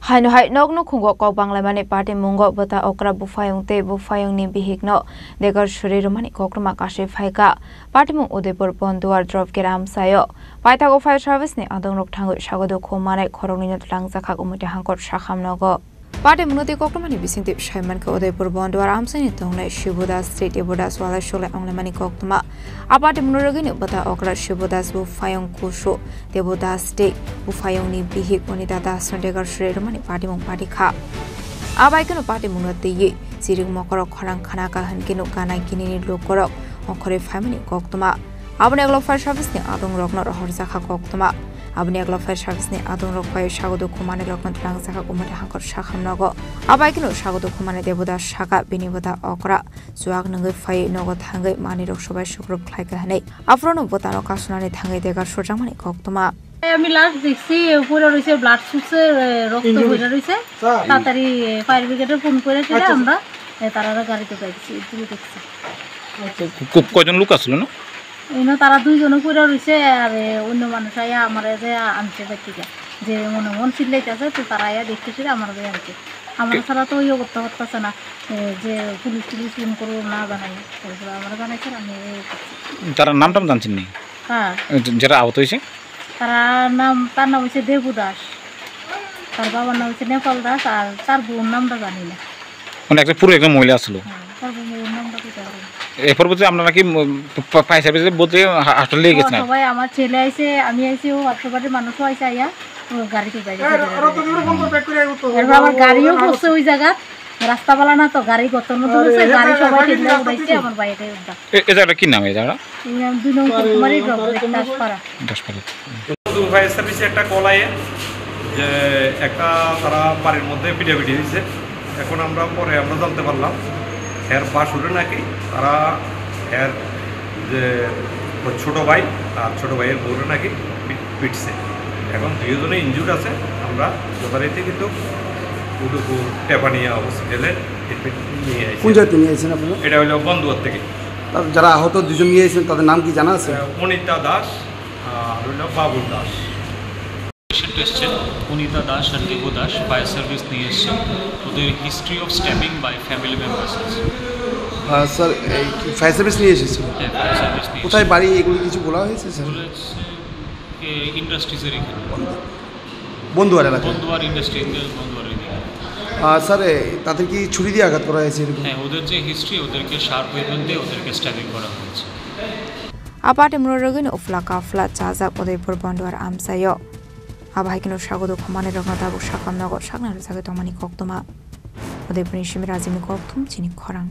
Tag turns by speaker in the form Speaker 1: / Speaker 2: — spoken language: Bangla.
Speaker 1: Haino hai nok no khungo kok banglamani party mungo bata okra bufayong te bufayong ni bihikno degar shuri romani kokrama kashi phaika party mung Udaipur Bonduar drop geram sayo paithago fire service ni adong rok thango sagodo khomane khorongni no langjakha umute hangkor shakhamnogo Party Munoti Kokmani Bisintip Shaiman Udaipur Bonduar Amsani Tongne Shibudas State Ibudas Wala Shole Anglamani Koktuma Apart Munuragin Bata Okra Shibudas Bufayong Kushu Debudas State Bufayong ni Bihik Unita Das Degar Shredmani Party Mung Party Ka Abaikan Party Munati Siring Mokorok Horang Kanaka Hankino Kana Kinini Lukorok Okore Family Koktuma Abneglo Fire Service ni Adong Rok not Horzaka Koktuma Abneglo Fire Service ni Adong Rok Fire Shagodo Kumane Lokon Langsaka Umata Hankor Shakhamnogo Abaikino Shagodo Kumane Debuda Shaka Binibuda Okra Suag Nangai Fire Nogot Hangai Mani Rok Shobai Shukrup Klaikahane Afrono Botano Kasunani Tangai Degar Shojamani Koktuma
Speaker 2: আমি লাস্ট দেখছি পুরো রইছে ব্লাড সুসে রক্ত বইরা রইছে তাড়াতাড়ি ফায়ার ব্রিগেডে ফোন করেছিল আমরা তারা গাড়িতে পাইছি তুমি দেখছি
Speaker 3: কয়জন লোক আসলো না
Speaker 2: ইনো তারা দুইজন পুরো রইছে আর অন্য মানুষ আয়া আমারে যে আনছে দেখতে যে মনে মন চিল্লাইতেছে তো তারা আয়া দেখতেছিল আমারে আনছে আমরা সারা তো ইয়ে করতে হচ্ছে না যে পুলিশ ফোন করব না জানাই আমরা জানাইছি আমি
Speaker 3: তার নামটা জানছেন নি
Speaker 2: হ্যাঁ
Speaker 3: যারা আহত হয়েছে
Speaker 2: তার নাম হচ্ছে দেবু দাস তার বাবার নাম হচ্ছে নেপাল দাস আর তার বোন নামটা জানি না
Speaker 3: মানে একটা পুরো একজন মহিলা আসলো
Speaker 2: তার বোন নামটা কি জানি
Speaker 3: এরপর বলতে আপনারা কি ফায়ার সার্ভিসে বলতে হাসপাতালে নিয়ে গেছেন
Speaker 2: সবাই আমার ছেলে আইছে আমি আইছি ও হাসপাতালের মানুষও আইছে আইয়া গাড়িতে যাই আমার গাড়িও বসছে ওই জায়গা রাস্তা বালা না তো গাড়ি গতন ধরেছে গাড়ি সবাই ঠেলে উঠাইছে আমার বাইরে উঠা
Speaker 3: এই জায়গাটা কি নাম এই জায়গা
Speaker 2: দুই নম্বর কুমারী দাসপাড়া
Speaker 4: ফায়ার সার্ভিসে একটা কল আয়ে যে একটা তারা বাড়ির মধ্যে পিটাপিটি হয়েছে এখন আমরা জানতে পারলাম এর বাসুরে নাকি তারা এর যে ছোটো ভাই আর ছোটো ভাইয়ের বউরে নাকি পিটছে এখন দুজনে ইনজুর্ড আছে আমরা যথারীতি কিন্তু উদয়পুর টেপানিয়া হসপিটালে নিয়ে আসি।
Speaker 5: কোন জায়গাতে নিয়ে আসছেন আপনারা?
Speaker 4: এটা হলো বন্ধুয়ার থেকে।
Speaker 5: যারা আহত দুজন নিয়ে এসেছেন তাদের নাম কি জানা আছে?
Speaker 4: অনিতা দাস আর হলো বাবুল দাস।
Speaker 6: পেশেন্ট এসছেন অনিতা দাস আর দেবু দাস ফায়ার সার্ভিস নিয়ে এসছেন ওদের history of stabbing by family members আছে।
Speaker 5: স্যার এই ফায়ার সার্ভিস নিয়ে এসেছিল?
Speaker 6: হ্যাঁ ফায়ার সার্ভিস নিয়ে।
Speaker 5: কোথায় বাড়ি এগুলো কিছু বলা হয়েছে স্যার?
Speaker 6: ইন্ডাস্ট্রিজের এখানে
Speaker 5: বন্ধুয়ার এলাকা।
Speaker 6: বন্ধুয়ার ইন্ডাস্ট্রিয়াল বন্ধুয়ার এদিকে।
Speaker 5: স্যার তাদের কি ছুরি দিয়ে আঘাত করা হয়েছে?
Speaker 6: হ্যাঁ ওদের যে হিস্ট্রি ওদেরকে শার্প ওয়েপন দিয়ে ওদেরকে স্ট্যাবিং করা হয়েছে।
Speaker 1: Aparte Munuragin Ufla Kafla Chaza Udaipur Bonduar Amsayo Abhaikino Shagodo Komane Rogata Shakam Nago Shagnar Zagatomani Koktuma Udaipur Shimirazimi Koktum Chini Korang